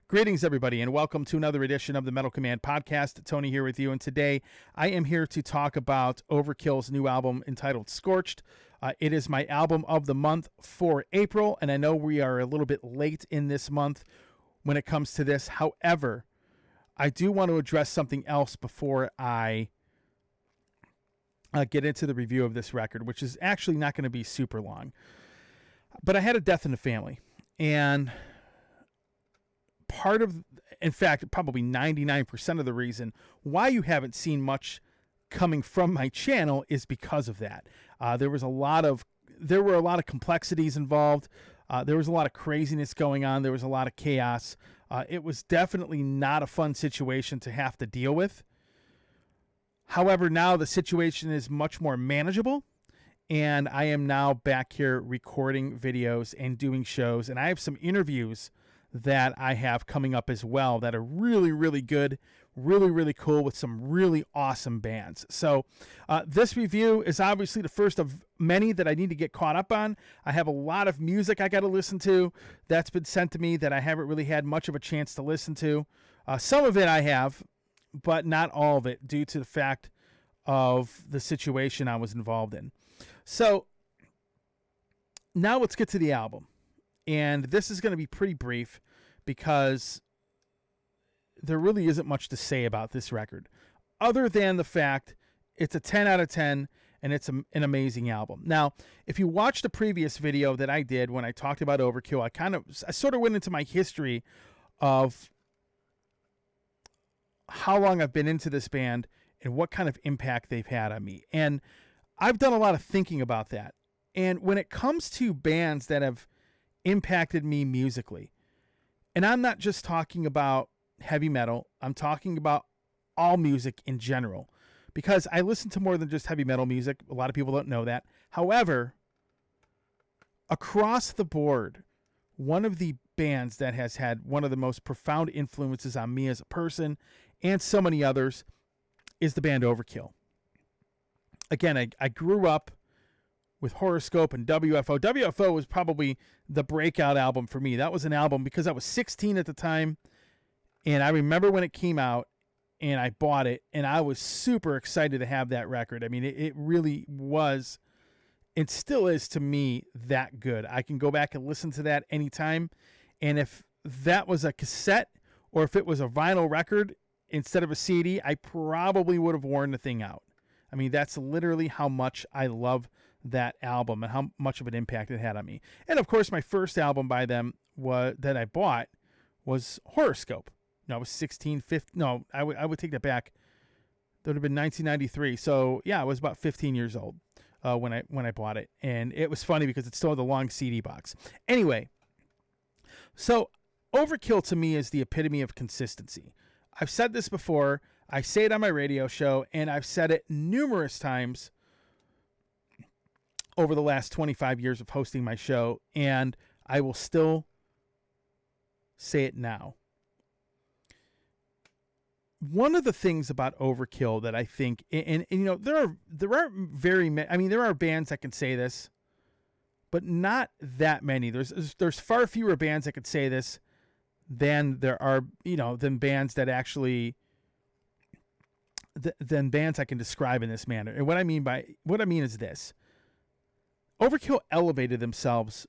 Greetings, everybody, and welcome to another edition of the Metal Command podcast. Tony here with you, and today I am here to talk about OverKill's new album entitled Scorched. It is my album of the month for April, and I know we are a little bit late in this month when it comes to this. However, I do want to address something else before I get into the review of this record, which is actually not going to be super long. But I had a death in the family, and in fact, probably 99% of the reason why you haven't seen much coming from my channel is because of that. There were a lot of complexities involved. There was a lot of craziness going on. There was a lot of chaos. It was definitely not a fun situation to have to deal with. However, now the situation is much more manageable, and I am now back here recording videos and doing shows, and I have some interviews that I have coming up as well that are really, really good, really, really cool with some really awesome bands. So this review is obviously the first of many that I need to get caught up on. I have a lot of music I got to listen to that's been sent to me that I haven't really had much of a chance to listen to. Some of it I have, but not all of it due to the fact of the situation I was involved in. So now let's get to the album. And this is going to be pretty brief because there really isn't much to say about this record other than the fact it's a 10 out of 10 and it's an amazing album. Now, if you watched the previous video that I did when I talked about OverKill, I sort of went into my history of how long I've been into this band and what kind of impact they've had on me. And I've done a lot of thinking about that. And when it comes to bands that have impacted me musically, and I'm not just talking about heavy metal, I'm talking about all music in general, because I listen to more than just heavy metal music. A lot of people don't know that. However, across the board, one of the bands that has had one of the most profound influences on me as a person and so many others is the band OverKill. Again, I grew up with Horoscope and WFO. WFO was probably the breakout album for me. That was an album because I was 16 at the time, and I remember when it came out, and I bought it, and I was super excited to have that record. I mean, it really was, and still is to me, that good. I can go back and listen to that anytime, and if that was a cassette or if it was a vinyl record instead of a CD, I probably would have worn the thing out. I mean, that's literally how much I love that album and how much of an impact it had on me. And of course, my first album by them that I bought was Horoscope. No, I was 16, 15. No, I would take that back. That would have been 1993. So yeah, I was about 15 years old when I bought it. And it was funny because it still had the long CD box. Anyway, so OverKill to me is the epitome of consistency. I've said this before. I say it on my radio show, and I've said it numerous times over the last 25 years of hosting my show, and I will still say it now. One of the things about OverKill that I think, and you know, there are bands that can say this, but not that many. There's far fewer bands that could say this than there are, than bands that actually, than bands I can describe in this manner. And what I mean is this. OverKill elevated themselves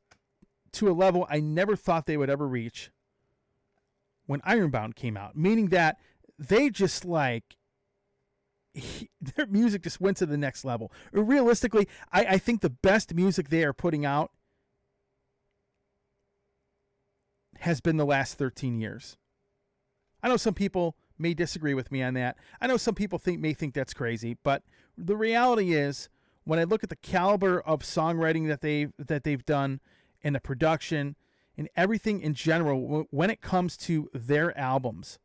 to a level I never thought they would ever reach when Ironbound came out, meaning that they just their music just went to the next level. Realistically, I think the best music they are putting out has been the last 13 years. I know some people may disagree with me on that. I know some people may think that's crazy, but the reality is, when I look at the caliber of songwriting that they've done and the production and everything in general, when it comes to their albums,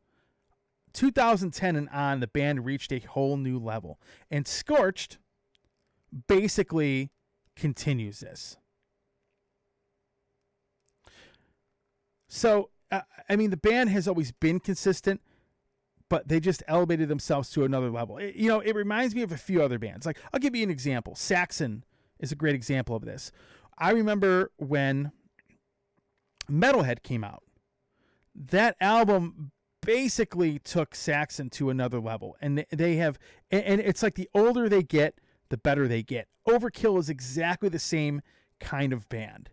2010 and on, the band reached a whole new level. And Scorched basically continues this. So, the band has always been consistent, but they just elevated themselves to another level. It reminds me of a few other bands. Like, I'll give you an example. Saxon is a great example of this. I remember when Metalhead came out. that album basically took Saxon to another level. And they have, and it's like the older they get, the better they get. OverKill is exactly the same kind of band,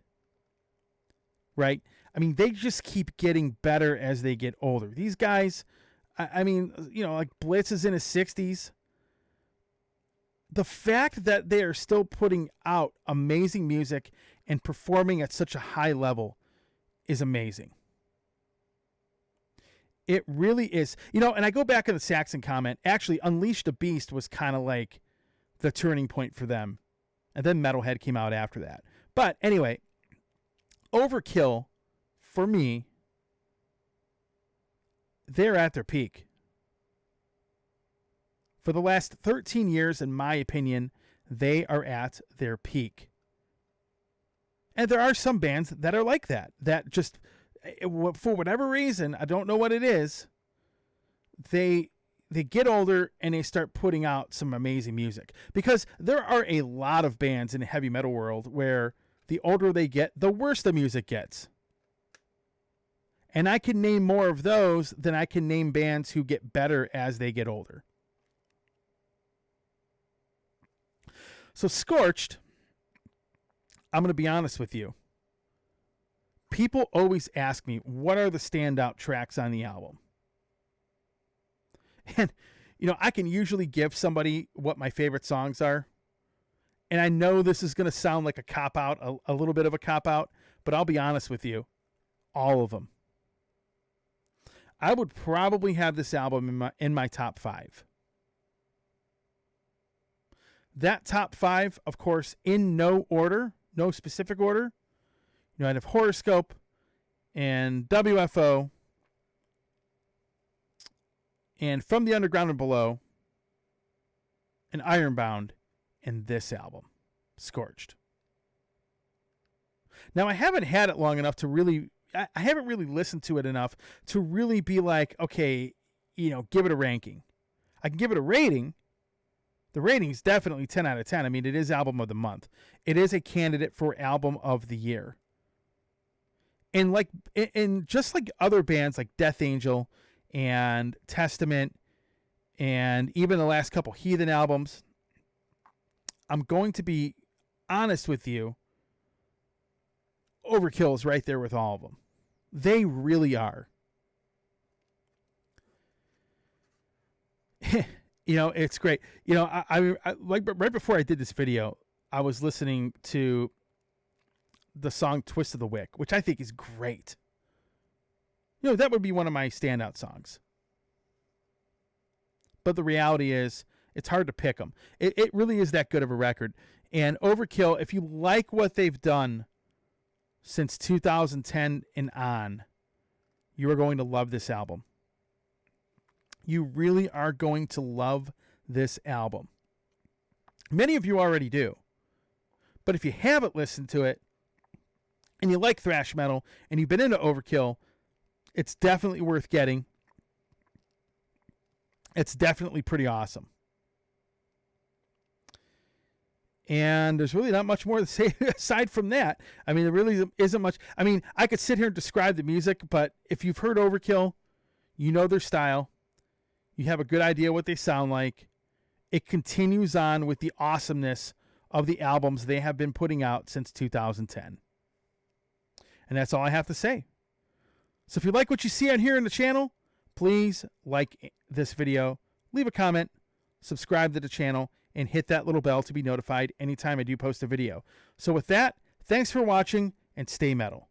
right? I mean, they just keep getting better as they get older. These guys, I mean, you know, like Blitz is in his 60s. The fact that they are still putting out amazing music and performing at such a high level is amazing. It really is. You know, and I go back in the Saxon comment. Actually, Unleash the Beast was kind of like the turning point for them. And then Metalhead came out after that. But anyway, OverKill, for me, they're at their peak. For the last 13 years, in my opinion, they are at their peak. And there are some bands that are like that. That just, for whatever reason, I don't know what it is, they get older and they start putting out some amazing music. Because there are a lot of bands in the heavy metal world where the older they get, the worse the music gets. And I can name more of those than I can name bands who get better as they get older. So Scorched, I'm going to be honest with you. People always ask me, what are the standout tracks on the album? And, you know, I can usually give somebody what my favorite songs are. And I know this is going to sound like a cop-out, a little bit of a cop-out, but I'll be honest with you. All of them. I would probably have this album in my top 5. That top 5, of course, in no order, no specific order. You know, I'd have Horoscope and WFO and From the Underground and Below and Ironbound and this album, Scorched. Now, I haven't had it long enough to really, I haven't really listened to it enough to really be like, okay, you know, give it a ranking. I can give it a rating. The rating is definitely 10 out of 10. I mean, it is album of the month. It is a candidate for album of the year. And like, and just like other bands like Death Angel and Testament and even the last couple Heathen albums, I'm going to be honest with you. OverKill is right there with all of them. They really are. You know, it's great. You know, I like right before I did this video, I was listening to the song Twist of the Wick, which I think is great. You know, that would be one of my standout songs. But the reality is, it's hard to pick them. It really is that good of a record. And OverKill, if you like what they've done since 2010 and on, you are going to love this album. You really are going to love this album. Many of you already do. But if you haven't listened to it, and you like thrash metal, and you've been into OverKill, it's definitely worth getting. It's definitely pretty awesome. And there's really not much more to say aside from that. I mean, there really isn't much. I mean, I could sit here and describe the music, but if you've heard OverKill, you know their style. You have a good idea what they sound like. It continues on with the awesomeness of the albums they have been putting out since 2010. And that's all I have to say. So if you like what you see on here in the channel, please like this video, leave a comment, subscribe to the channel, and hit that little bell to be notified anytime I do post a video. So with that, thanks for watching and stay metal.